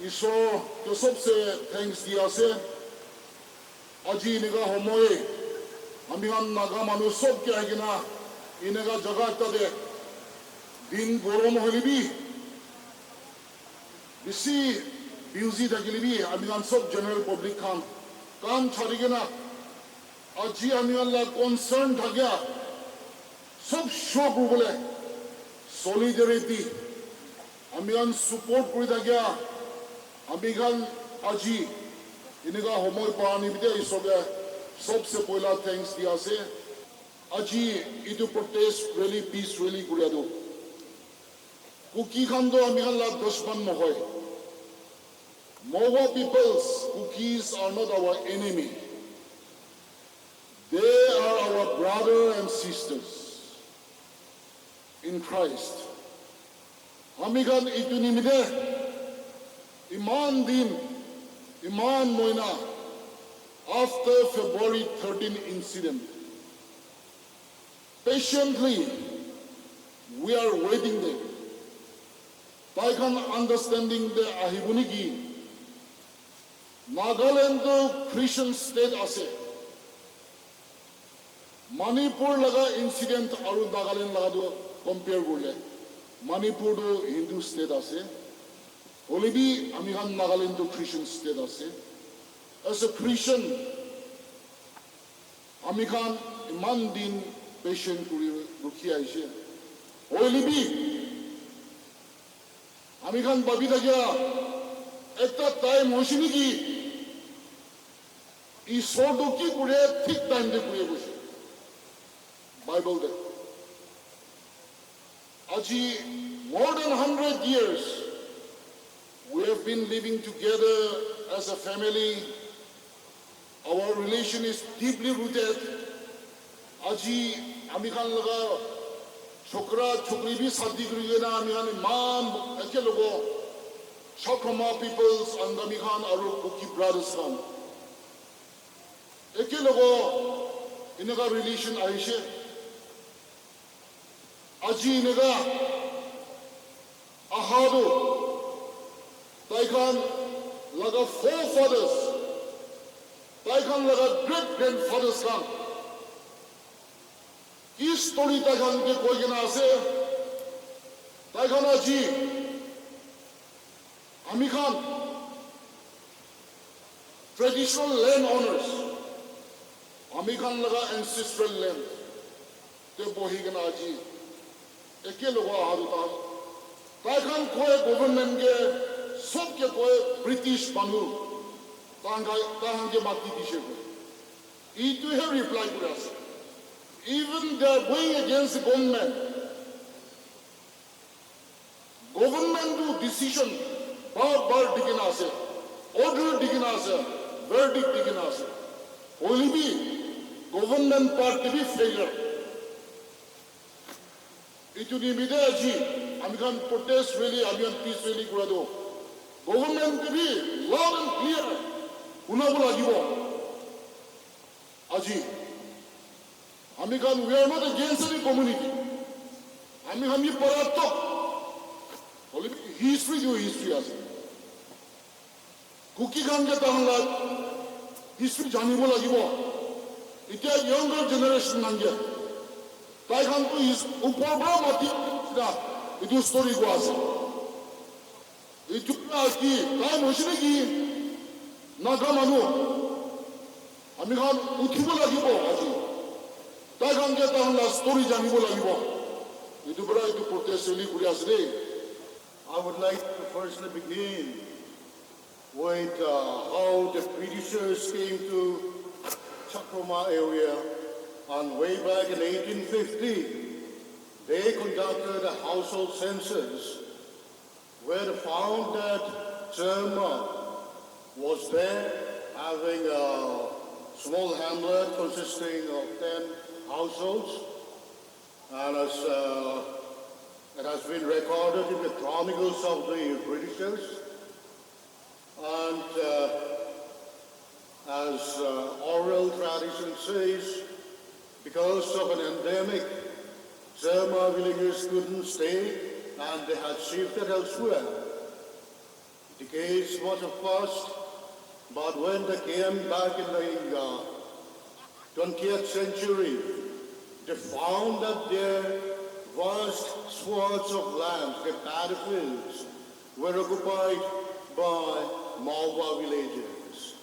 ईश्वर के सबसे थैंक्स दिया से अजी इनका होमोए हमिहान नागा मानु सब क्या है कि ना इनका जगह तदे दिन गरम होली भी बिसी बिउजी थकिली भी हमिहान सब जनरल पब्लिक खान काम छाड़ी के ना अजी हमिहान ला कंसर्न थकिया सब शोक बोले सॉलिडरिटी हमिहान सपोर्ट करी थकिया हमिहान अजी इनका होमोय पानी भी इसोगे सबसे पहला थैंक्स दिया से अजी इधर प्रोटेस्ट रैली पीस रैली कुरिया दो कुकी खान दो हमिहान ला दुश्मन मोहय Mowa peoples cookies are not our enemy. They are our brother and sisters in Christ. Hamigan itunimide iman din iman moina after February 13 incident. Patiently we are waiting them. Taikan understanding the ahibunigi Nagaland Christian state ase Manipur laga incident aru Nagaland laga do compare korle Manipur do Hindu state ase Olibi amihan Nagaland do Christian state ase as a Christian amihan iman din patient kuri rukhi aise Olibi amihan babi dagia ekta time hoshini ki ईश्वर की कुड़े ठीक time दे कुड़े कुछ Bible दे अजी more than 100 years we have been living together as a family. Our relation is deeply rooted. अजी अमिखान लगा छोकरा छोकरी भी शादी करेंगे ना अमिखान माम ऐसे लोगों शक्रमा peoples and अमिखान और कुकी brothers खान एके लोगों इनका रिलेशन आइशे अजी इनका आहादो ताइकान लगा forefathers ताइकान लगा great grandfathers का इस स्टोरी ताइकान के कोई के ना से ताइकान अजी अमिखान traditional land owners Amikan laga ancestral land te bohi gana aji eke loga haruta taikan koe government ke sob ke koe British banu tahang ke mati dishe ko itu he reply kura ase even they are going against the government do decision bar dikina ase order dikina ase verdict dikina ase only be government part to be failure. Itu ni mida aji, American protest really, American peace really kurado. Government to be loud and clear. Unabula gibo. Aji, American we are not against any community. American we parato. Only history do history as. Cookie kan ke tahangla history jani bola gibo. इतना younger generation नंगे ताई हम तो इस ऊपर बड़ा मती ना इतु story को आसे इतु ना की ताई मोशने की नागा मानो हमें खान उठी बोला की बो आजी ताई हम क्या ताई हम ला story जानी बोला की बो इतु बड़ा इतु protest रैली कुरिया से I would like to firstly begin with how the Britishers came to Chakrama area, and way back in 1850, they conducted a household census where they found that Jerma was there, having a small hamlet consisting of 10 households, and as it has been recorded in the chronicles of the Britishers, and as oral tradition says, because of an endemic, Jerma villagers couldn't stay and they had shifted elsewhere. Decades must have passed, but when they came back in the 20th century, they found that their vast swaths of land, their battlefields, were occupied by Malwa villagers.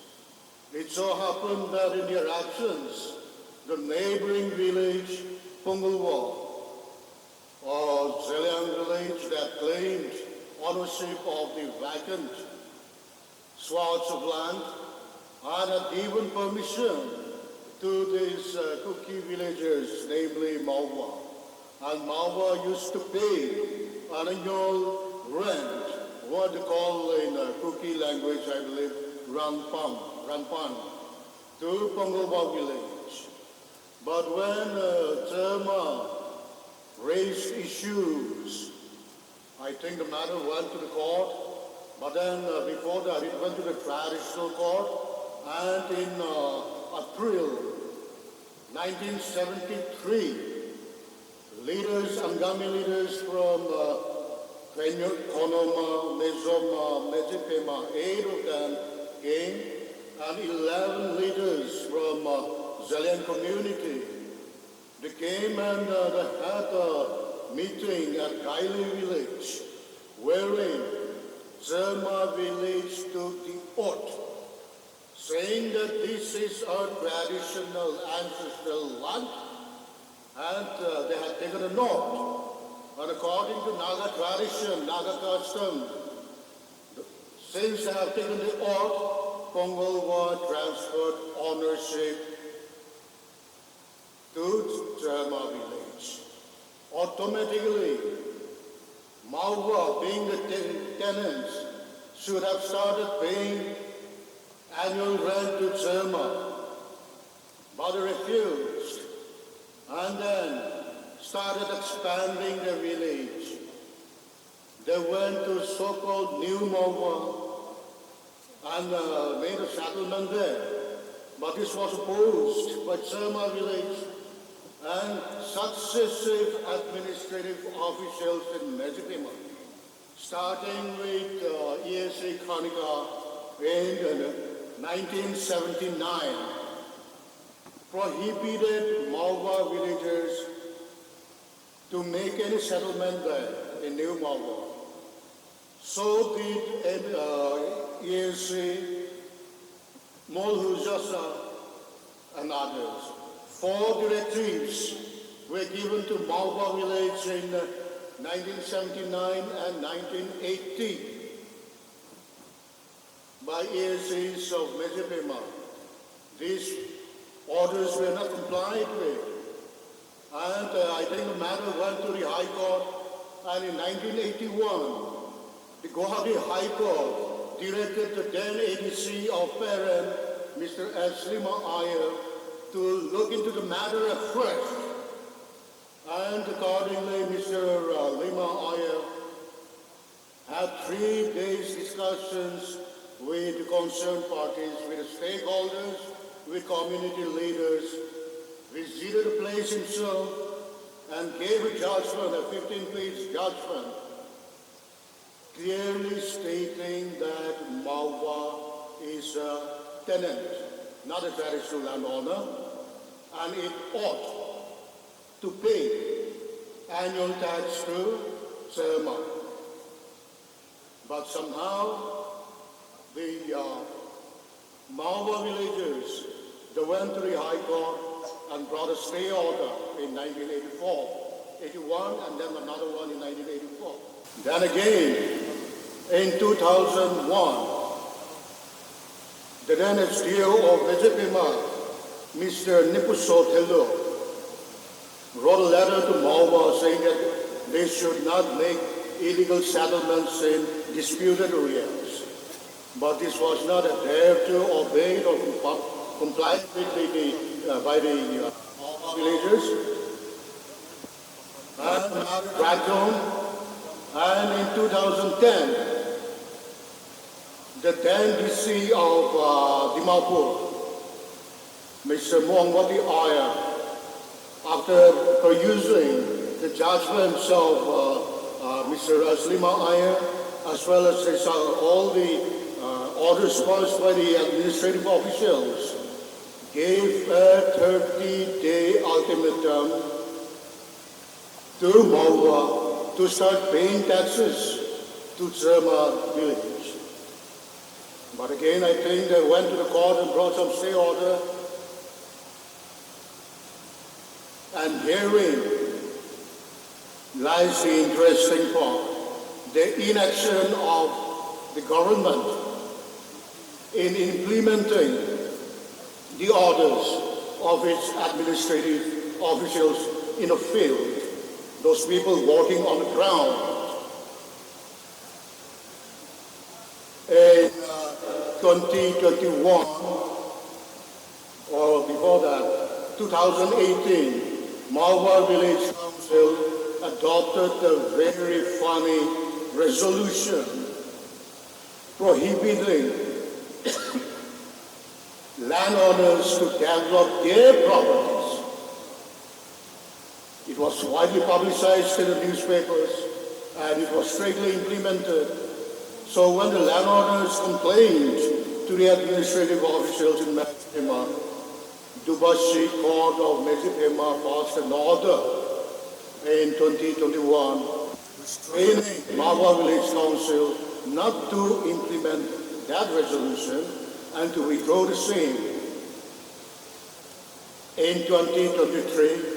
It so happened that in their absence, the neighboring village, Pungulwa, or Zeliang village that claimed ownership of the vacant swaths of land, and had given permission to these Kuki villagers, namely Malwa. And Malwa used to pay an annual rent, what they call in Kuki language, I believe, ranpan, to Pungulwa village. But when Terma raised issues, I think the matter went to the court, but then before that it went to the traditional court, and in April 1973, leaders, Angami leaders from Konoma, Mezoma, Mejipema, 8 of them came, and 11 leaders from Zeliang community. They came and they had a meeting at Kaili village, wherein Zerma village took the oath, saying that this is our traditional ancestral land, and they had taken an oath. And according to Naga tradition, Naga custom, since they have taken the oath, Pungulwa transferred ownership to Zerma village. Automatically, Malwa, being the tenants, should have started paying annual rent to Zerma, but they refused, and then started expanding the village. They went to so-called New Malwa and made a settlement there, but this was opposed by Zerma village and successive administrative officials in Mejipema, starting with ESA Kanika in 1979, prohibited Malwa villagers to make any settlement there in New Malwa. So did ESA, Molhujasa, and others. 4 directives were given to Malwa village in 1979 and 1980 by ESAs of Mejipema. These orders were not complied with, and I think the matter went to the High Court, and in 1981, the Guwahati High Court directed the then ADC of Peren, Mr. S. Lima Iyer, to look into the matter afresh. And accordingly, Mr. Lima Iyer had 3 days discussions with the concerned parties, with the stakeholders, with community leaders, visited the place himself, and gave a judgment, a 15-page judgment, clearly stating that Malwa is a tenant, not a traditional landowner, and it ought to pay annual tax to Zerma. But somehow, the Malwa villagers, they went to the High Court and brought a stay order in 1984, 81, and then another one in 1984. Then again, in 2001, the then SDO of Mejipema, Mr. Nipuso Telo, wrote a letter to Malwa saying that they should not make illegal settlements in disputed areas. But this was not adhered to, obeyed, or complied with by the villagers. And back home, and in 2010, the then DC of Dimapur, Mr. Muangwati Iyer, after perusing the judgments of Mr. Aslima Iyer as well as all the orders passed by the administrative officials, gave a 30-day ultimatum to Maua to start paying taxes to Trema village. But again, I think they went to the court and brought some stay order. And herein lies the interesting part, the inaction of the government in implementing the orders of its administrative officials in a field, those people working on the ground. In 2021, or before that, 2018, Maua Village Council adopted a very funny resolution prohibiting landowners to develop their properties. It was widely publicized in the newspapers and it was strictly implemented. So when the landowners complained to the administrative officials in Mexico, Dubashi Court of Mexico passed an order in 2021 restraining Maua Village Council not to implement that resolution and to withdraw the same. In 2023,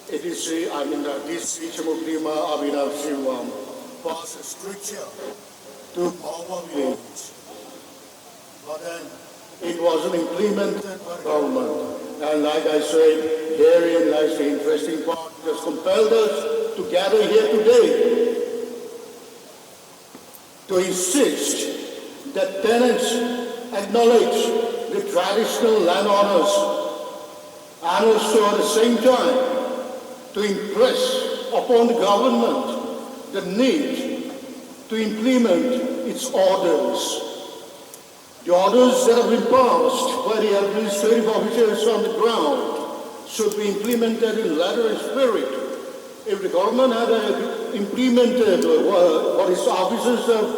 this Ichamuklima Abhinav Shivam passed a stricture to Maua Village. But then it wasn't implemented by the government. And like I said, herein lies the interesting part that has compelled us to gather here today to insist that tenants acknowledge the traditional landowners and also at the same time to impress upon the government the need to implement its orders. The orders that have been passed by the administrative officials on the ground should be implemented in letter and spirit. If the government had implemented what its officers have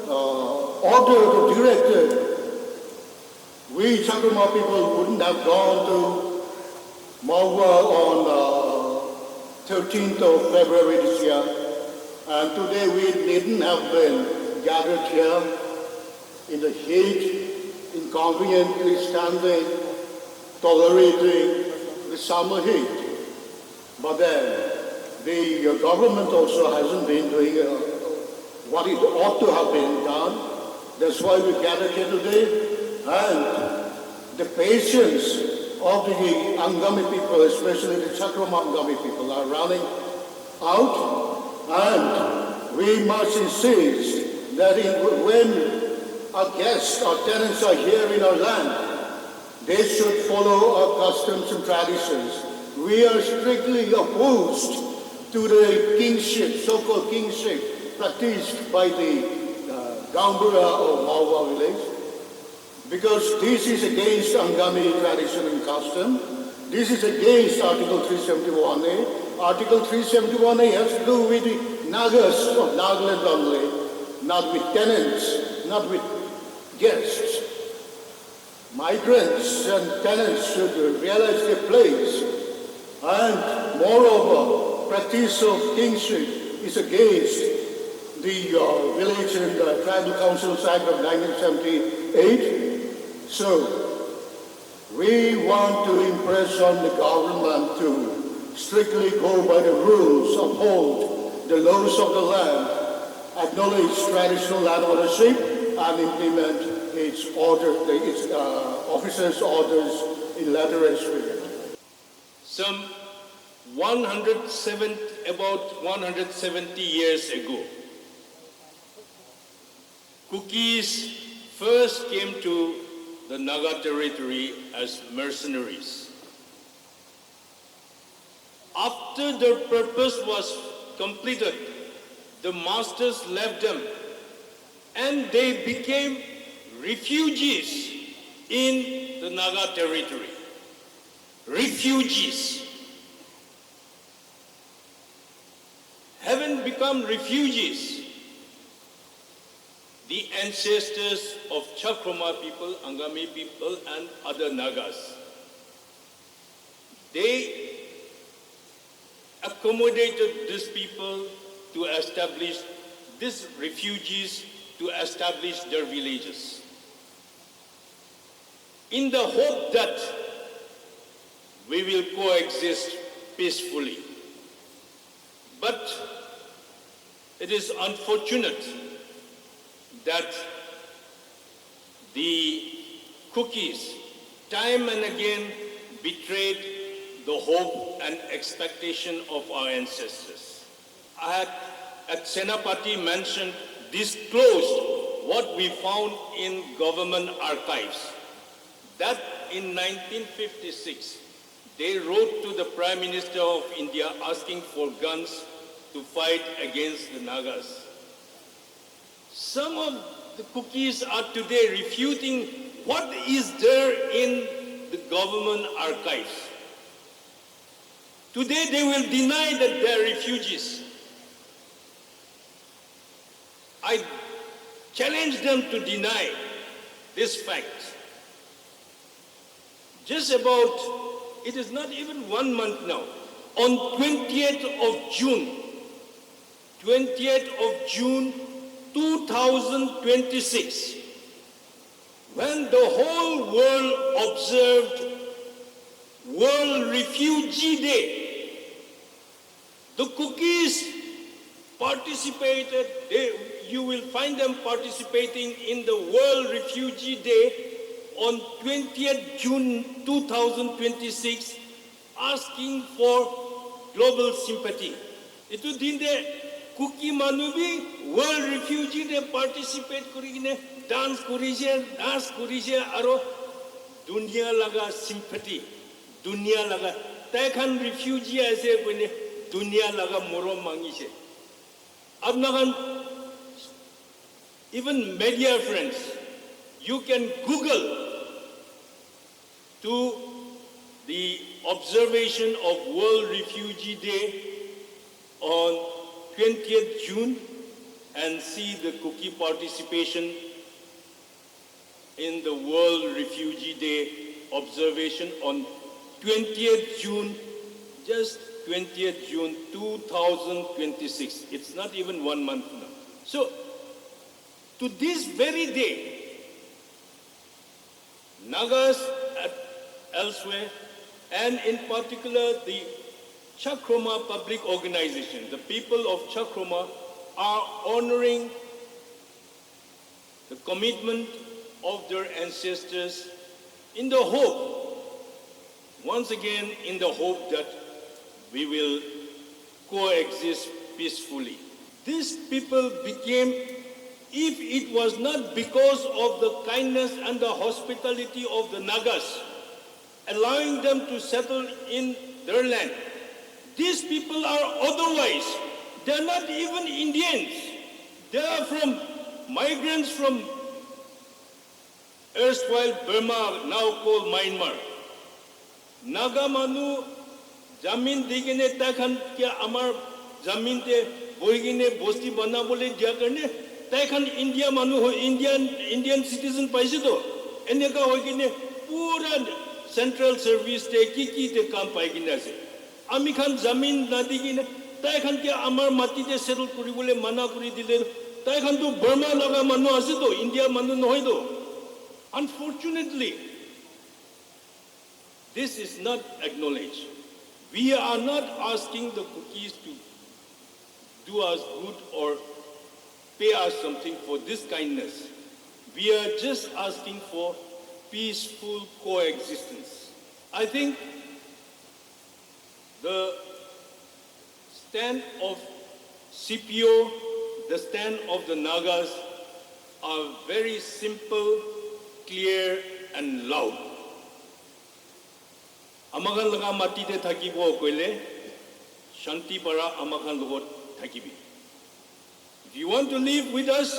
ordered or directed, we Chakrama people wouldn't have gone to Maua on 13th of February this year. And today we needn't have been gathered here in the heat, inconveniently standing, tolerating the summer heat. But then the government also hasn't been doing what it ought to have been done. That's why we gathered here today. And the patience of the Angami people, especially the Chakrama Angami people, are running out. And we must insist that when our guests, our tenants are here in our land, they should follow our customs and traditions. We are strictly opposed to the kingship, so-called kingship, practiced by the Gambura of Maua village, because this is against Angami tradition and custom. This is against Article 371A. Article 371A has to do with the Nagas of Nagaland only, not with tenants, not with guests. Migrants and tenants should realize their place. And moreover, practice of kingship is against the Village and Tribal Councils Act of 1978. So we want to impress on the government to strictly go by the rules, uphold the laws of the land, acknowledge traditional land ownership, and implement its officers' orders in letter and spirit. Some about 170 years ago, Kukis first came to the Naga territory as mercenaries. After their purpose was completed, the masters left them and they became refugees in the Naga territory. Refugees. Having become refugees, the ancestors of Chakrama people, Angami people, and other Nagas. They accommodated these people to establish these refugees to establish their villages, in the hope that we will coexist peacefully. But it is unfortunate that the cookies time and again betrayed the hope and expectation of our ancestors. I had at Senapati mentioned, disclosed what we found in government archives, that in 1956, they wrote to the Prime Minister of India asking for guns to fight against the Nagas. Some of the cookies are today refuting what is there in the government archives. Today they will deny that they are refugees. I challenge them to deny this fact. Just about, it is not even 1 month now, on 20th of June 2026, when the whole world observed World Refugee Day, the cookies participated, you will find them participating in the World Refugee Day on 20th June 2026, asking for global sympathy. Itu dinde cookie manubi World Refugee Day participate kurigine dance kurise aro dunia laga sympathy, dunia laga taikan refugee aise kone dunia laga morom mangise. Abnagan even media friends, you can Google to the observation of World Refugee Day on 20th June and see the cookie participation in the World Refugee Day observation on 20th June, just 20th June 2026. It's not even 1 month now. So, to this very day, Nagas elsewhere, and in particular the Chakrama Public Organization, the people of Chakrama are honoring the commitment of their ancestors in the hope, once again in the hope that we will coexist peacefully. These people became, if it was not because of the kindness and the hospitality of the Nagas, allowing them to settle in their land, these people are otherwise. They are not even Indians. They are from migrants from erstwhile Burma, now called Myanmar. Naga manu jamin digine takhan kya amar jamin te boigine bosti bana bole dia karne takhan India manu ho Indian citizen paise to eneka hoigine pura central service te ki te kam paigine ase ami khan jamin na digine takhan kya amar mati te settle kuri bole mana kuri dile takhan to Burma laga manu ase to India manu nohoi to. Unfortunately, this is not acknowledged. We are not asking the cookies to do us good or pay us something for this kindness. We are just asking for peaceful coexistence. I think the stand of CPO, the stand of the Nagas are very simple, clear and loud. Amakan laga mati te thakibo koile shanti para amakan logot thakibi. If you want to live with us,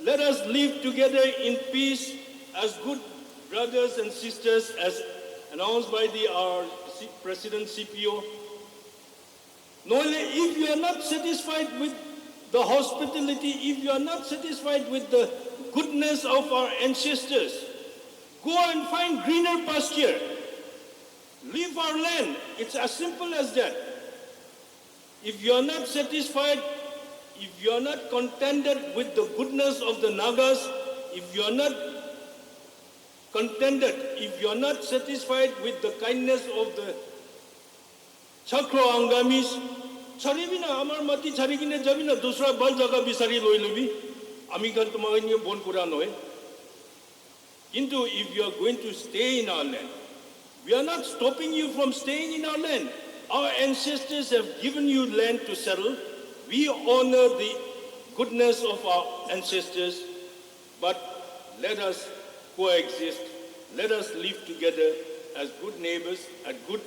let us live together in peace as good brothers and sisters, as announced by our President CPO. If you are not satisfied with the hospitality, if you are not satisfied with the goodness of our ancestors, go and find greener pasture. Leave our land. It's as simple as that. If you are not satisfied, if you are not contented with the goodness of the Nagas, if you are not contented, if you are not satisfied with the kindness of the Chakra Angamis, Charibina, Amar Mati Charigina Javina, Dusra Baljaga Bisari Loilubi, Amigan Tomaganya Bon Kuranoe. Into if you are going to stay in our land, we are not stopping you from staying in our land. Our ancestors have given you land to settle. We honor the goodness of our ancestors, but let us coexist. Let us live together as good neighbors, as good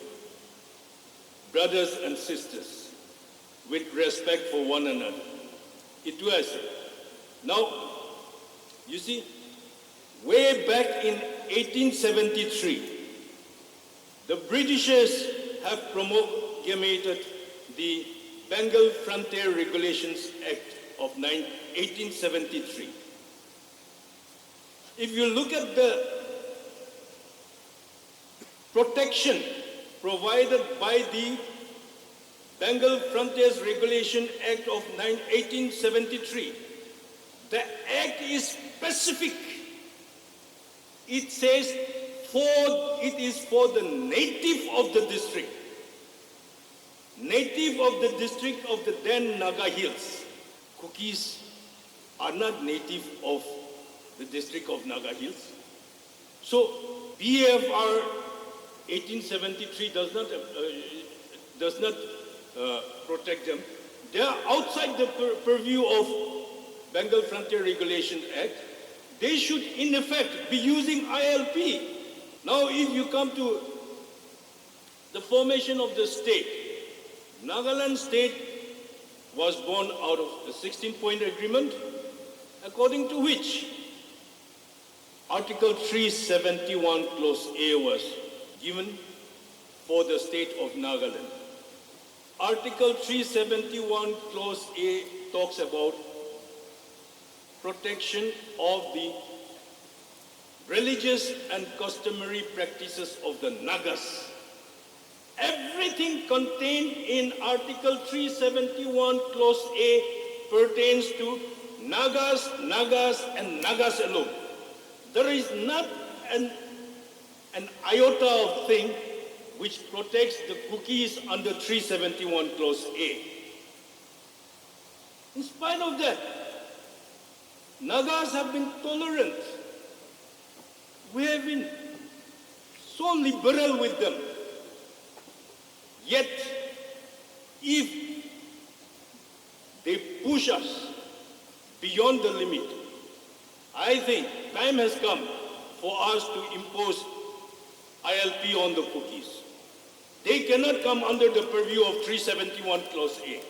brothers and sisters, with respect for one another. It was. Now, you see, way back in 1873, the Britishers have promulgated the Bengal Frontier Regulations Act of 1873. If you look at the protection provided by the Bengal Frontiers Regulation Act of 1873, the act is specific. It says it is for the native of the district. Native of the district of the then Naga Hills. Kukis are not native of the district of Naga Hills. So BFR 1873 does not protect them. They are outside the purview of Bengal Frontier Regulation Act. They should in effect be using ILP. Now if you come to the formation of the state, Nagaland state was born out of the 16-point agreement, according to which Article 371 Clause A was given for the state of Nagaland. Article 371 Clause A talks about protection of the religious and customary practices of the Nagas. Everything contained in Article 371 Clause A pertains to Nagas, Nagas, and Nagas alone. There is not an iota of thing which protects the Kukis under 371 Clause A. In spite of that, Nagas have been tolerant. We have been so liberal with them. Yet, if they push us beyond the limit, I think time has come for us to impose ILP on the Kukis. They cannot come under the purview of 371 Clause A.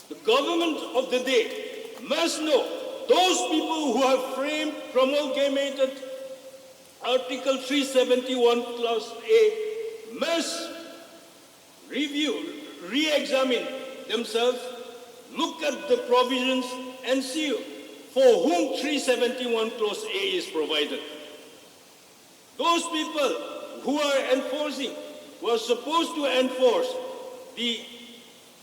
The government of the day must know those people who have framed, promulgated Article 371 Clause A must review, re-examine themselves, look at the provisions and see for whom 371 Clause A is provided. Those people who are enforcing, who are supposed to enforce the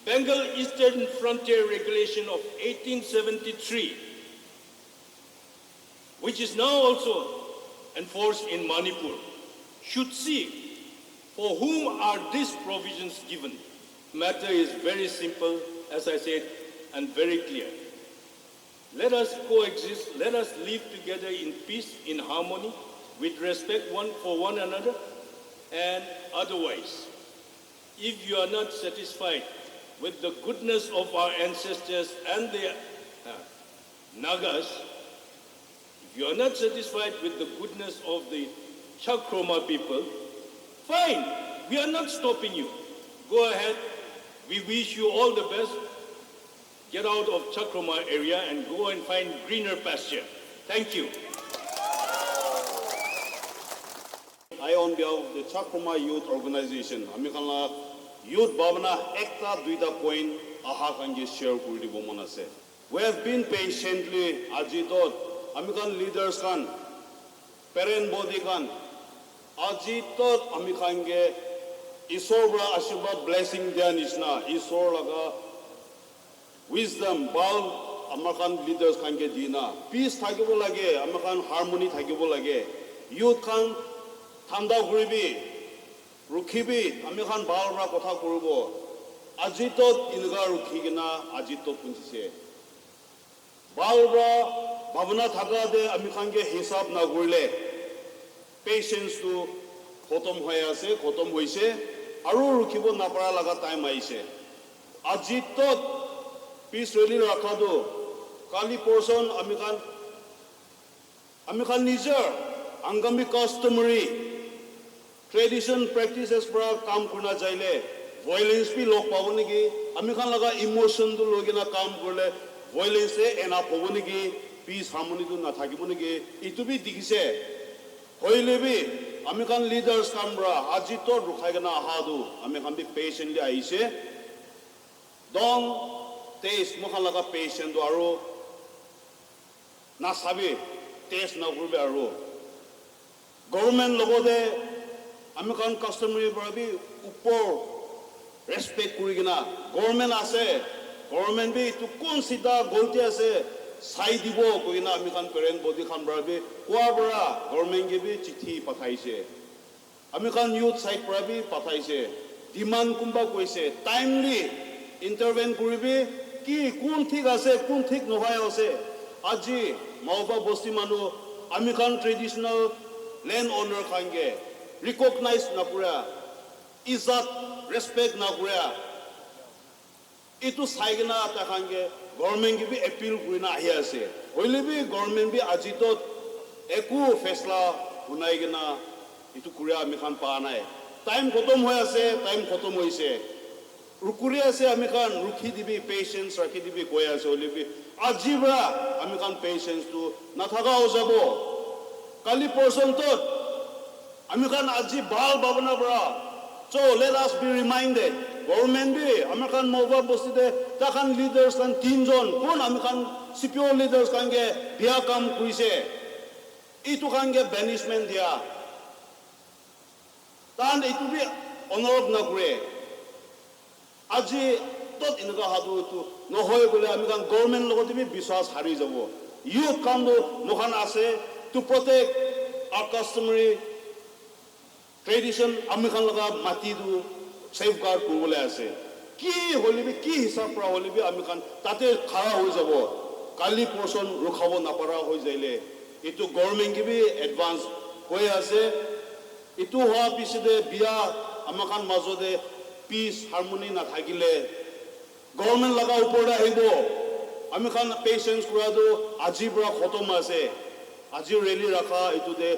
Bengal Eastern Frontier Regulation of 1873, which is now also enforced in Manipur, should see for whom are these provisions given. Matter is very simple, as I said, and very clear. Let us coexist, let us live together in peace, in harmony, with respect one for one another, and otherwise, if you are not satisfied with the goodness of our ancestors and their Nagas, if you are not satisfied with the goodness of the Chakroma people, fine, we are not stopping you. Go ahead. We wish you all the best. Get out of Chakroma area and go and find greener pasture. Thank you. I, on behalf of the Chakroma Youth Organization, Amikala Youth Bhavana Ekta Duita Point aha kange share kuri dibo mon ase. We have been patiently ajitot amikan leaders kan parent body kan ajitot amikange isor bra ashirwad blessing dia nisna isor laga wisdom bal amakan leaders kange dina peace thakibo lage amakan harmony thakibo lage youth kan thanda kuribi rukhibi amikan bal bra kotha kuribo ajitot inga rukhigina ajitot punjise bal bra bhavana thaka de amikange hisab na gurile patience to khotom hoy ase khotom hoise aru rukhibo napara laga time aise ajitot peace rally rakhado kali person amikan nijer angami customary tradition practices pra kam kurna jaile violence bi lok pawoni ki amikan laga emotion du logina kam korle violence e ena pawoni ki peace harmony du na thakiboni ki itu bi dikise hoile bi amikan leaders kamra ajito rukhaigana ahadu amikan bi patiently aise dong taste mokhan laga patient do aro na sabi taste na gurbe aro government logode amikan customary barabi upor respect kurigina government ase government bi to consider golti ase sai dibo koina amikan parent body khan barabi kwa bara government ge bi chithi pathaise amikan youth side barabi pathaise demand kumba koise timely intervene kuribi ki kun thik ase kun thik nohai ase aji mauba bosti manu amikan traditional land owner khange recognize na pura izat respect na pura itu saigna ta khange government gi bi appeal kurina ahi ase hoile bi government bi ajitot eku faisla hunai gina itu kuria amikan pa nai time khotom hoy ase time khotom hoise rukuri ase amikan rukhi dibi patience rakhi dibi koya ase hoile bi ajibra amikan patience tu nathaga ojabo kali person tot amikan aji bal babana bra so let us be reminded government bi amikan mova bosti de takan leaders kan tinjon kon amikan CPO leaders kange bia kam kuise itu kange banishment dia tan itu bi honor na kure aji tot inga hadu tu no hoy gole amikan government logoti bi biswas hari jabo youth kando mohan ase to protect our customary tradition amikan laga mati du safeguard kurule ase ki holibi ki hisab pra holibi amikan tate khara hoi jabo kali person rukhabo na para hoi jaile itu government gi bi advance hoi ase itu hoa piside bia amakan mazode peace harmony na thagile government laga upor ahibo amikan patience kurado ajibra khotom ase aji rally rakha itu de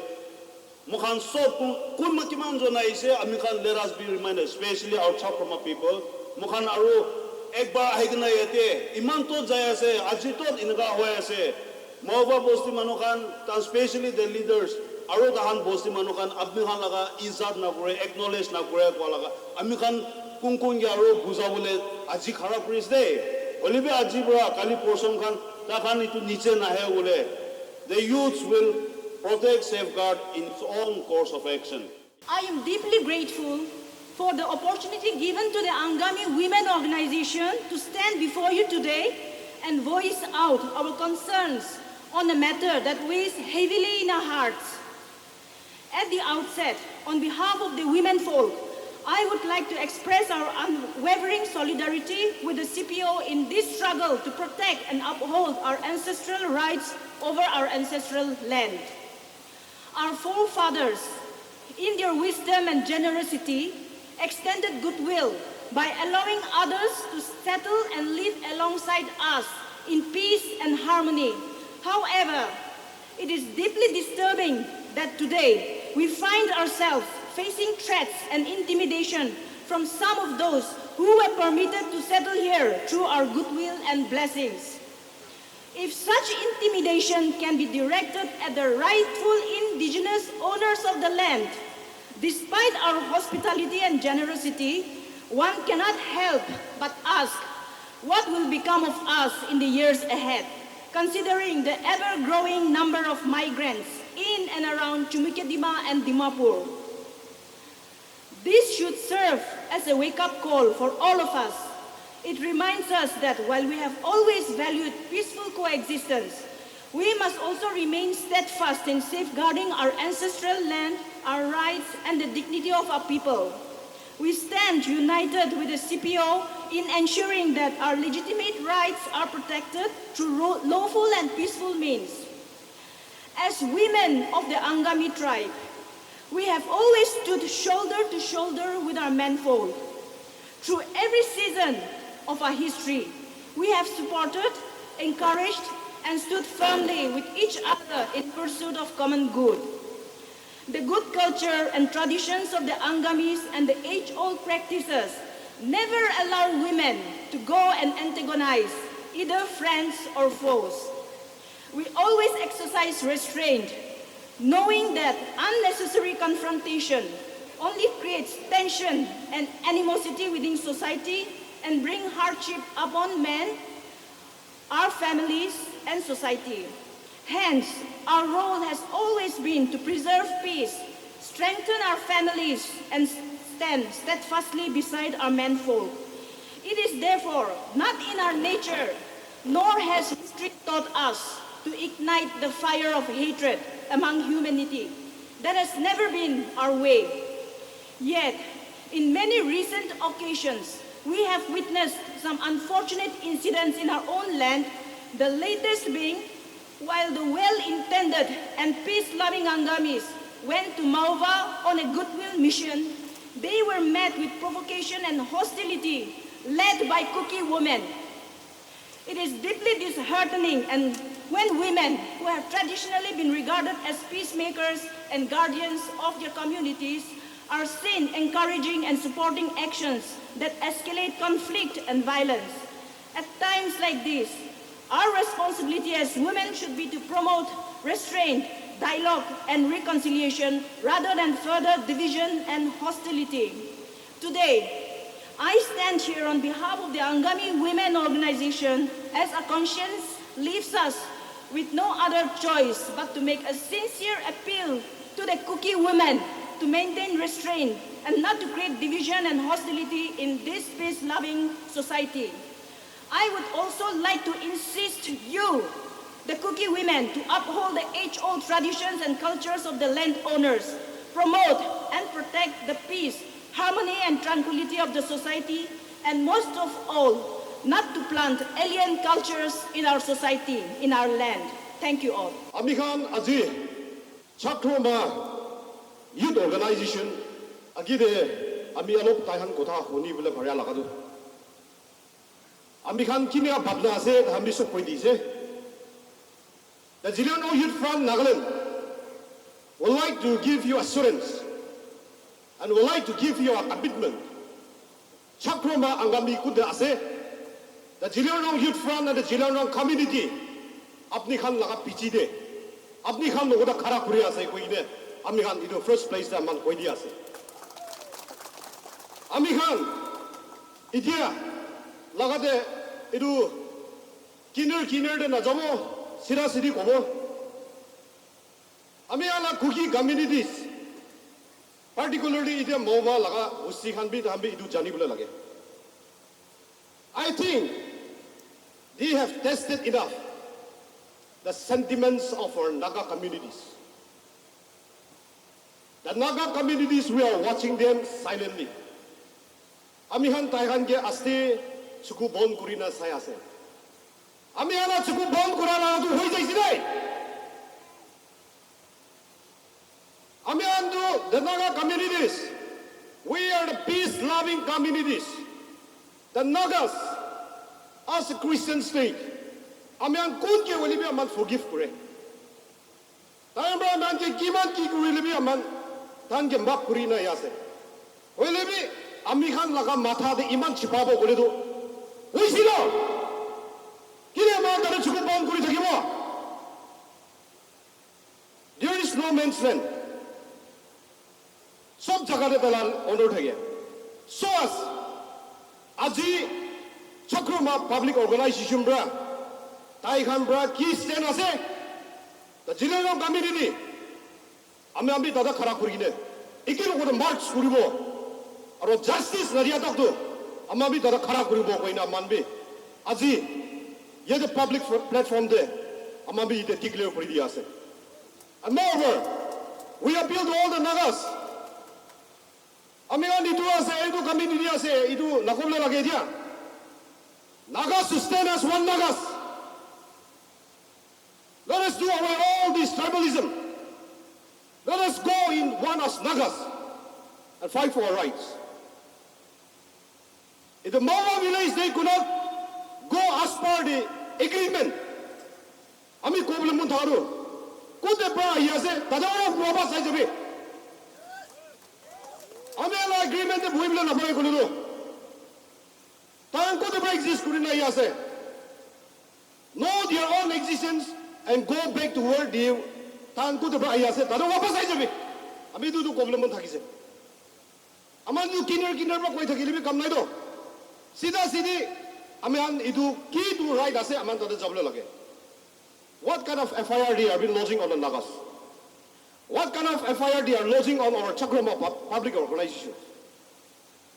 mukhan sob kun makiman jona ise amikan let us be reminded especially our Chakrama people mukhan aru ekbar ahigna yate iman to jay ase aji to inga hoy ase moba bosti manukan especially the leaders aru dahan bosti manukan amikan laga izat na kore acknowledge na kore ko laga amikan kungkung ya aru bujabole aji khara puris de olibe aji bra kali portion kan takhan itu niche na he bole the youths will protect safeguard in its own course of action. I am deeply grateful for the opportunity given to the Angami Women Organization to stand before you today and voice out our concerns on a matter that weighs heavily in our hearts. At the outset, on behalf of the women folk, I would like to express our unwavering solidarity with the CPO in this struggle to protect and uphold our ancestral rights over our ancestral land. Our forefathers, in their wisdom and generosity, extended goodwill by allowing others to settle and live alongside us in peace and harmony. However, it is deeply disturbing that today we find ourselves facing threats and intimidation from some of those who were permitted to settle here through our goodwill and blessings. If such intimidation can be directed at the rightful indigenous owners of the land, despite our hospitality and generosity, one cannot help but ask, what will become of us in the years ahead, considering the ever-growing number of migrants in and around Chumukadima and Dimapur. This should serve as a wake-up call for all of us. It reminds us that while we have always valued peaceful coexistence, we must also remain steadfast in safeguarding our ancestral land, our rights, and the dignity of our people. We stand united with the CPO in ensuring that our legitimate rights are protected through lawful and peaceful means. As women of the Angami tribe, we have always stood shoulder to shoulder with our menfolk. Through every season of our history, we have supported, encouraged, and stood firmly with each other in pursuit of common good. The good culture and traditions of the Angamis and the age-old practices never allow women to go and antagonize either friends or foes. We always exercise restraint, knowing that unnecessary confrontation only creates tension and animosity within society and bring hardship upon men, our families, and society. Hence, our role has always been to preserve peace, strengthen our families, and stand steadfastly beside our menfolk. It is therefore not in our nature, nor has history taught us to ignite the fire of hatred among humanity. That has never been our way. Yet, in many recent occasions, we have witnessed some unfortunate incidents in our own land, the latest being while the well-intended and peace-loving Angamis went to Mauva on a goodwill mission, they were met with provocation and hostility led by Kuki women. It is deeply disheartening and when women who have traditionally been regarded as peacemakers and guardians of their communities are seen encouraging and supporting actions that escalate conflict and violence. At times like this, our responsibility as women should be to promote restraint, dialogue, and reconciliation rather than further division and hostility. Today, I stand here on behalf of the Angami Women Organization as our conscience leaves us with no other choice but to make a sincere appeal to the Kuki women to maintain restraint and not to create division and hostility in this peace-loving society. I would also like to insist you, the Kuki women, to uphold the age-old traditions and cultures of the landowners, promote and protect the peace, harmony, and tranquility of the society, and most of all, not to plant alien cultures in our society, in our land. Thank you all. Amikhan Aji, Chakroma Youth Organization, Agide, Ami Alop Taihan Kota, Honi Villa Paria Lagadu. Amikhan Kinia Babna said, Hamiso Poidise. The Zilano Youth Front Nagaland would like to give you assurance and would like to give you a commitment. Chakroma Angami Kuda Ase, the Zilano Youth Front and the Zilano community, Abni Khan Laga Pichide, Abni Khan Loda Kara Korea say Koide, Amikhan in the first place the man Koidiase. Amikhan, Idia, Lagade, Idu, Kinner de Najamo, Sira Siri Kobo, Amiala Kuki communities, particularly Idia Mova Laga, Usi Hanbi, Hambi, Idu Janibula Lage. I think they have tested enough the sentiments of our Naga communities. The Naga communities, we are watching them silently. Amihan Taihan ge aste chuku bon kurina sayase. Amihana chuku bon kurana tu hoi jaisi Amihan tu the Naga communities. We are the peace-loving communities. The Nagas, as a Christian state, Amihan kun ke wali bi aman forgive kure. Tayambra man ke kiman ki kuri bi aman tan ke map kurina yase. Wali bi Amikhan laga matha de iman chipabo kore do. Uisilo. Kile ma tare chuku bon kuri thakimo. There is no man's land. Sob jaga de dalal honor thage. So as Aji Chakroma Public Organization bra Tai Khan bra ki stand ase the general community ami dada khara kurigine ikilo ko march kuribo aro justice naria takto ami dada khara kuribo koina manbe aji ye the public platform de ami ite declare kori dia ase and moreover we appeal to all the Nagas ami ani tu ase itu community ase itu nakoble lage dia Nagas to stand as one Nagas. Let us do away all this tribalism. Let us go in one as Nagas and fight for our rights. In the Mawa village, they could not go as per the agreement. Ami koble muntharu. Kude pra yase tadara proba sajabe. Ami ala agreement de bhuibla na pare kulu. Tanko the exist kurina yase. Know their own existence and go back to where they tanko the yase. Tado wapas ay jabe. Ami tu problem mon thakise. Aman tu kinner pa koi thakili bi kam nai do. Sida sidi aman idu ki tu right ase aman tade jable lage. What kind of FIR they are been lodging on the Nagas? What kind of FIR they are lodging on our Chakroma public organization?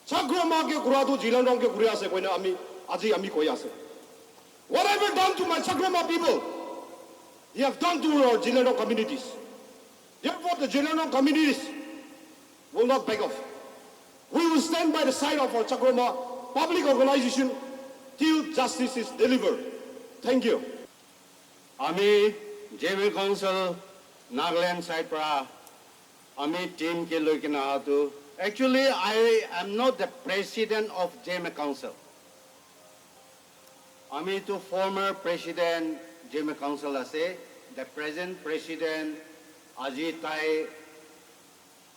Chakroma ke kuratu Jilandong ke kuria se koina ami aji ami koi ase. Whatever done to my Chakroma people, they have done to our Jilandong communities. Therefore, the Jilandong communities will not back off. We will stand by the side of our Chakroma public organization till justice is delivered. Thank you. Ami JM Council Nagaland side pra Ami team ke loi kina atu. Actually, I am not the president of JM Council. Ami to former president JM Council ase. The present president Ajit Tai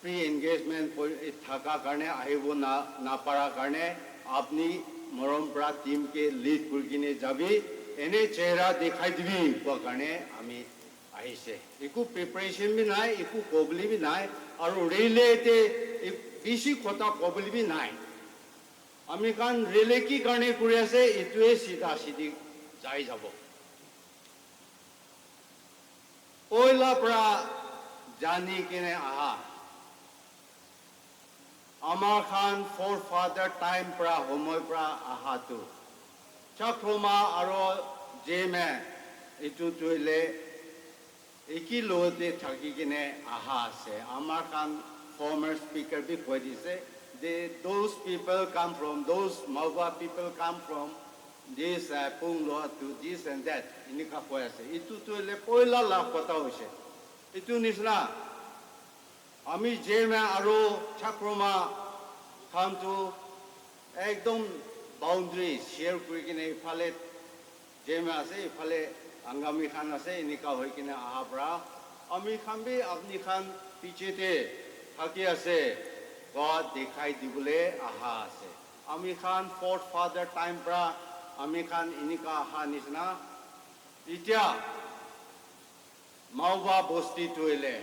pre-engagement thaka karne ahibo na para karne apni morom pra team ke lead kurkine jabi. Ene chehra dikhai dibi ko karne ami ahise iku preparation bi nai iku kobli bi nai aru relay te bisi khota kobli bi nai ami kan relay ki karne kuri ase itue sida sidi jai jabo oila pra jani kine aha Amar Khan forefather time pra homoy pra aha tu Chakroma aro jeme itu tuile eki lote thaki kine aha se Amar Khan former speaker bi koi dise those people come from those Mawa people come from this Punglo to this and that inika koi ase itu tuile poila la kota hoise itu nisna ami jeme aro Chakroma Khan tu ekdom boundary share kuri kine phale jeme ase phale Angami Khan ase inika hoi kine aha pra ami khan bi apni khan piche te thaki ase God dikhai dibule aha ase ami khan fourth father time pra ami khan inika aha nisna itya Mawa bosti tuile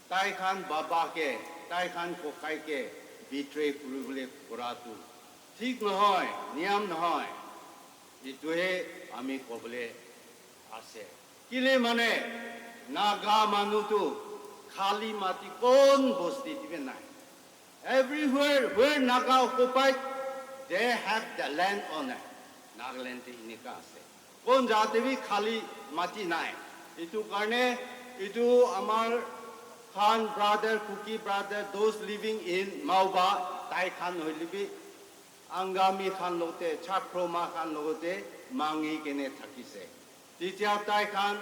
Tai Khan baba ke Tai Khan kokai ke betray kuribule kuratu ঠিক নহয় নিয়ম নহয় ইটোহে আমি কবলে আছে কিলে মানে নাগা মানুটো খালি মাটি কোন বস্তি দিবে নাই everywhere where naga occupied they have the land on it Nagaland inika ase কোন জাতে বি খালি মাটি নাই ইটো কারণে ইটো আমার Khan brother Kuki brother those living in Mawa Tai Khan holibi Angami Khan lote, Chakroma Khan lote, Mangi kene thakise. Titya Tai Khan,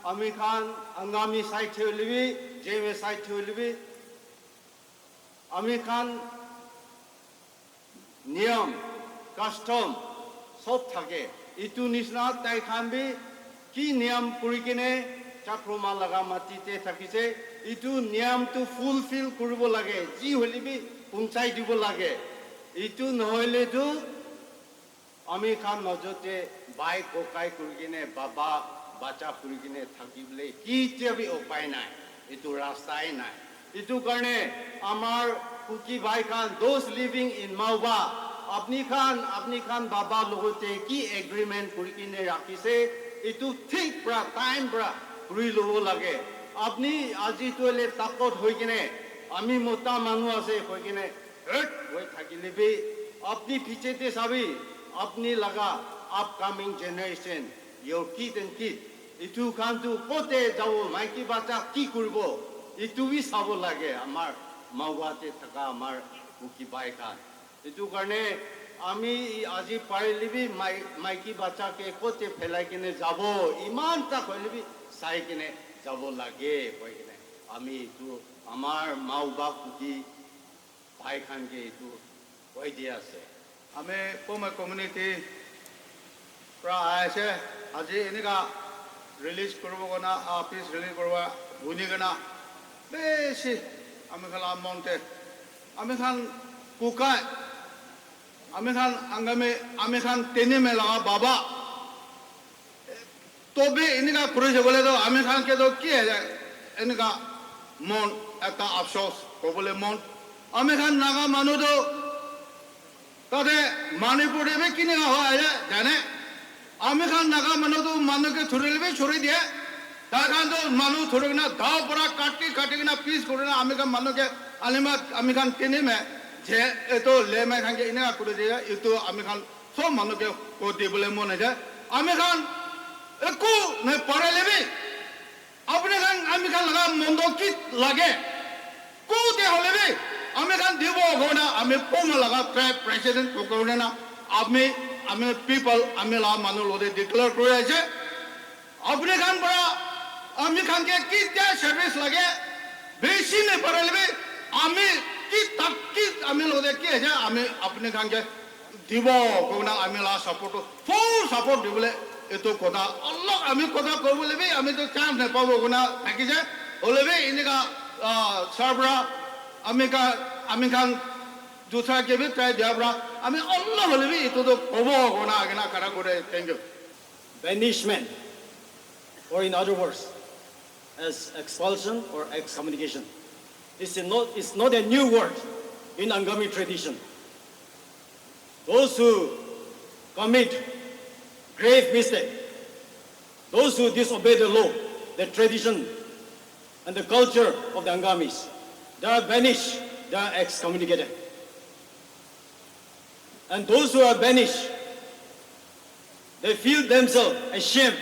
Ami Khan, Angami side tholibi, Jeme side tholibi. Ami Khan, Niyam, custom, sob thake. Itu nisna Tai Khan bi, ki niyam puri kene, Chakroma laga matite thakise. Itu niyam to fulfill kuribo lage. Ji holibi, punchai dibo lage. Itu নহলে তো আমি খান নজতে by কোকাই কুরগিনে বাবা বাচ্চা কুরগিনে থাকিবলে কি তেবি উপায় নাই ইটো রাস্তাই নাই ইটো কারণে আমার কুকি ভাই খান those living in Mawa আপনি খান বাবা লগতে কি এগ্রিমেন্ট কৰি কিনে ৰাখিছে এইটো ঠিক পৰা টাইম পৰা ঘূৰি ল'ব লাগে আপনি আজি তোলে তাকত হৈ কিনে আমি মোটা মানুহ আছে হৈ কিনে হৈ থাকিলেবি আপনি পিছেতে চাবি আপনি লাগা upcoming generation your kid and kid ইটো খানটো কতে যাব মাইকি বাচ্চা কি কৰিব ইটো বি চাব লাগে আমাৰ মাওবাতে থাকা আমাৰ বুকি বাই খান ইটো কাৰণে আমি আজি পাৰিলিবি মাইকি বাচ্চাকে কতে ফেলাই কিনে যাব ইমান তা কইলিবি চাই কিনে যাব লাগে কই কিনে আমি ইটো আমাৰ মাওবা বুকি ভাই খানকে ইটো কই দিয়া আছে আমি পোমা কমিউনিটি প্ৰায় আছে আজি এনেকা রিলিজ করব না পিস রিলিজ করবা বুনি গনা বেশি আমি খান আমন্তে আমি খান কুকায় আমি খান আঙ্গামে আমি খান টেনে মেলা বাবা তবে এনেকা করেছে বলে তো আমি খানকে তো কি এনেকা মন একটা আফসোস কবলে মন আমি খান নাগা মানুষ তো তাতে মণিপুরে কিনে হয় জানে আমি খান নাগা মানুষ তো মানুষকে ছড়ে নেবে ছড়ে দিয়ে তার খান তো মানুষ ছড়ে কিনা দাও পড়া কাটি কিনা পিস করে না আমি খান মানুষকে আলিমা আমি খান টেনে মে যে এতো লেমে খানকে ইনে করে দিয়ে এতো আমি খান সব মানুষকে করতে বলে মনে যায় আমি খান একু নাই পড়ে লেবি আপনি খান আমি খান লাগা মন্দ কি লাগে কু দে হলেবি আমি খান দিব না আমি পোম লাগা প্রেসিডেন্ট করে না আমি পিপল আমি লা মানুষ লোদে ডিক্লেয়ার করে আছে আপনি খান পড়া আমি খানকে কি দিয়া সার্ভিস লাগে বেশি নেই পড়ে লেবি আমি কি তাকি আমি লোদে কি আছে আমি আপনি খানকে দিব কোনা আমি লা সাপোর্ট ফুল সাপোর্ট দিবলে এতো কথা আল্লাহ আমি কথা কব লেবি আমি তো চান্স না পাবো কোনা থাকি যে হলেবি এনেকা সারবরা আমি খান दूसरा के भी ट्राई दिया আমি अल्लाह হলে भी तो কব কোনা আগে না কারা করে thank you banishment, or in other words, as expulsion or excommunication. This is not a new word in Angami tradition. Those who commit grave mistake, those who disobey the law, the tradition, and the culture of the Angamis, they are banished, they are excommunicated. And those who are banished, they feel themselves ashamed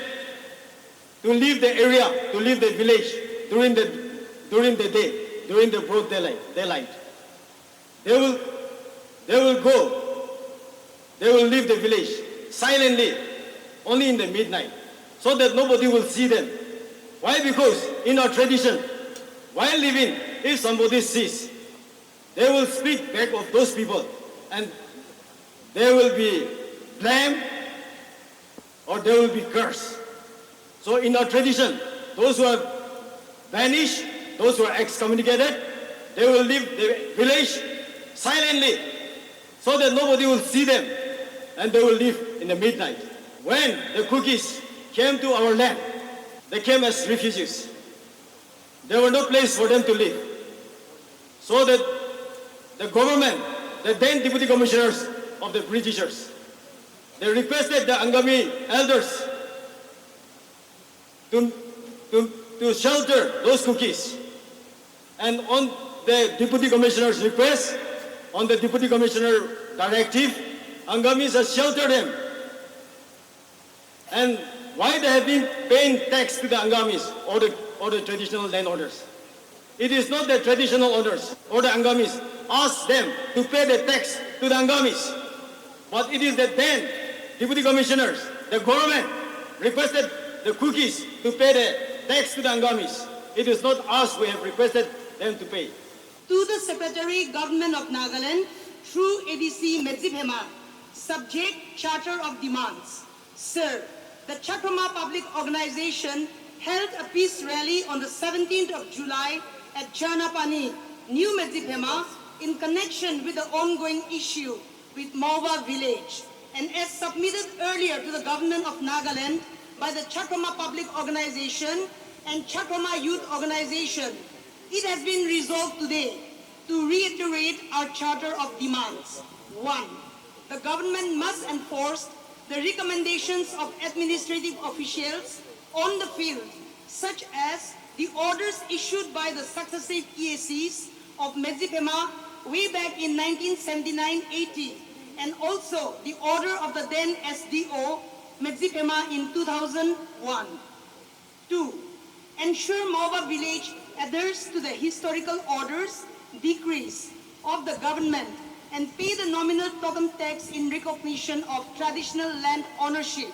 to leave the area, to leave the village during the day, during the broad daylight. They will leave the village silently, only in the midnight, so that nobody will see them. Why? Because in our tradition, while living, if somebody sees, they will speak back of those people, and they will be blamed or they will be cursed. So in our tradition, those who are banished, those who are excommunicated, they will leave the village silently so that nobody will see them, and they will leave in the midnight. When the Kukis came to our land, they came as refugees. There were no place for them to live. So that the government, the then deputy commissioners of the Britishers, they requested the Angami elders to shelter those Kukis. And on the deputy commissioner's request, on the deputy commissioner directive, Angamis has sheltered them. And why they have been paying tax to the Angamis or the traditional landowners? It is not the traditional owners or the Angamis asked them to pay the tax to the Angamis, but it is the then deputy commissioners, the government requested the Kukis to pay the tax to the Angamis. It is not us who have requested them to pay. To the Secretary, Government of Nagaland, through ADC Medziphema, subject Charter of Demands. Sir, the Chakrama Public Organization held a peace rally on the 17th of July at Chernapani, New Medziphema, in connection with the ongoing issue with Mawa village. And as submitted earlier to the Government of Nagaland by the Chakrama Public Organization and Chakrama Youth Organization, it has been resolved today to reiterate our Charter of Demands. 1. the government must enforce the recommendations of administrative officials on the field, such as the orders issued by the successive EACs of Medziphema way back in 1979-80, and also the order of the then SDO, Medziphema, in 2001. 2. Ensure Mawa village adheres to the historical orders, decrees of the government and pay the nominal token tax in recognition of traditional land ownership,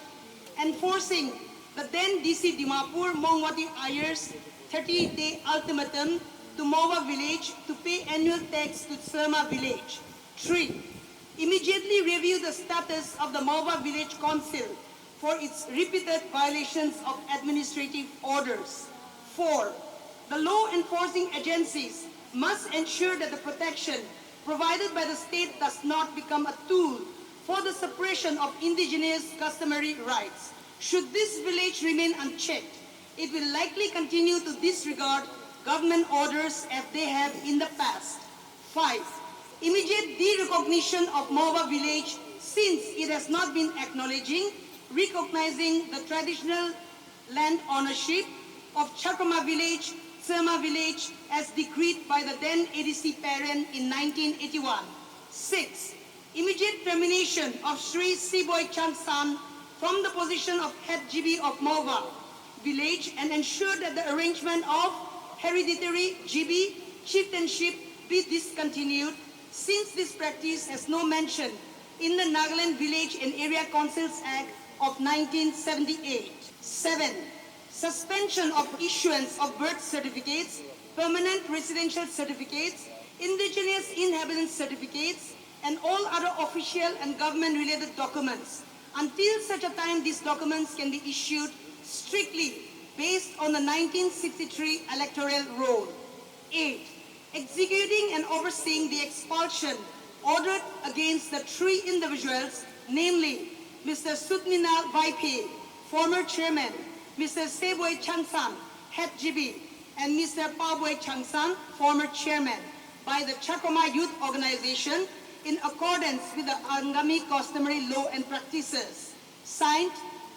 enforcing the then DC Dimapur Mongwati Ayer's 30-day ultimatum to Mawa village to pay annual tax to Surma village. 3. Immediately review the status of the Mawa village council for its repeated violations of administrative orders. 4. The law enforcing agencies must ensure that the protection provided by the state does not become a tool for the suppression of indigenous customary rights. Should this village remain unchecked, it will likely continue to disregard government orders as they have in the past. 5. Immediate de-recognition of Mawa village since it has not been recognizing the traditional land ownership of Chakrama village, Surma village as decreed by the then ADC parent in 1981. 6. Immediate termination of Sri Siboy Changsan from the position of head GB of Mawa village and ensure that the arrangement of hereditary GB chieftainship be discontinued, since this practice has no mention in the Nagaland Village and Area Councils Act of 1978. 7. Suspension of issuance of birth certificates, permanent residential certificates, indigenous inhabitant certificates, and all other official and government-related documents until such a time these documents can be issued strictly based on the 1963 electoral roll. 8. Executing and overseeing the expulsion ordered against the 3 individuals, namely Mr. Sutminal Vaipe, former chairman, Mr. Seboy Changsan, head GB, and Mr. Paboy Changsan, former chairman, by the Chakrama Youth Organization in accordance with the Angami customary law and practices. Signed,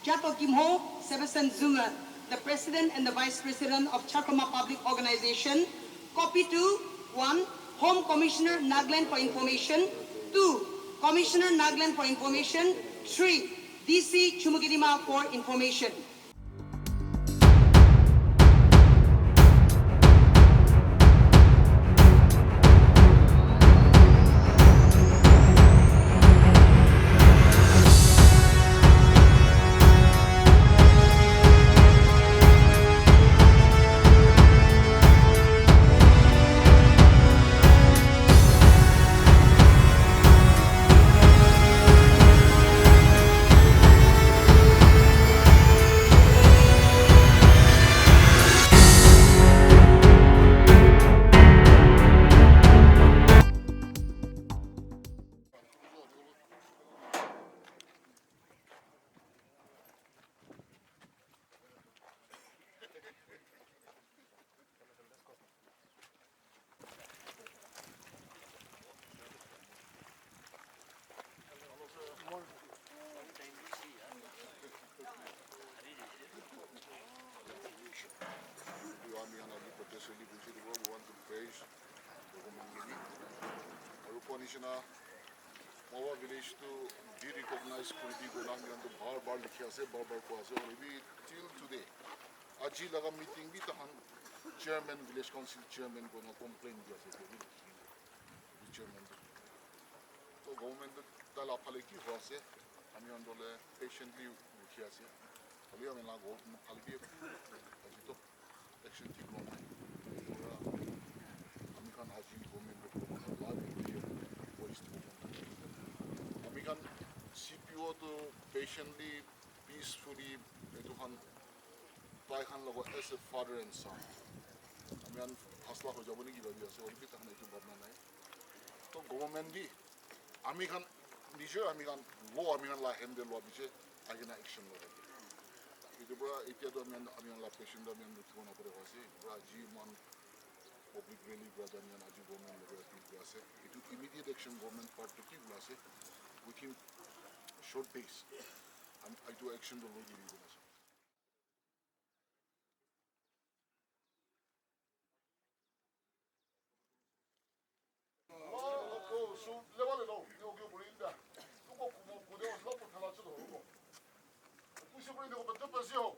Jato Kimho, Sebastian Zunga, the President and the Vice President of Chakrama Public Organization. Copy 2, 1, Home Commissioner Nagaland for information. 2, Commissioner Nagaland for information. 3, DC Chumugidima for information. Mawa village to be recognized Kurdi Gonang and the bar Likiase, Barbar Kwazo, maybe till today. Aji laga meeting with the chairman, village council chairman, gonna complain with chairman. So government dala paleki hose, ami andole patiently Likiase. Ali amela go paleki aji to action take long. Ami kan aji government ko voice to Amikan CPO to patiently, peacefully, eduhan, taihan logo as a father and son. Amikan hasla ko jaboni giba biya so olbi tahna itu babna nai. To government di, amikan nije amikan law amikan la handle law bije agena action law. Itu bra itu do amikan la patient do amikan mutu na pore wasi. Bra ji man public rally bra do amikan aji government logo itu biasa. Itu immediate action government part to ki biasa. within a short days, I do action the law giving us. 수 레발에도 여기 보인다. 누구 구멍 고대원 러브 탈라치도 오고. 90분인데 그 먼저 빠지요.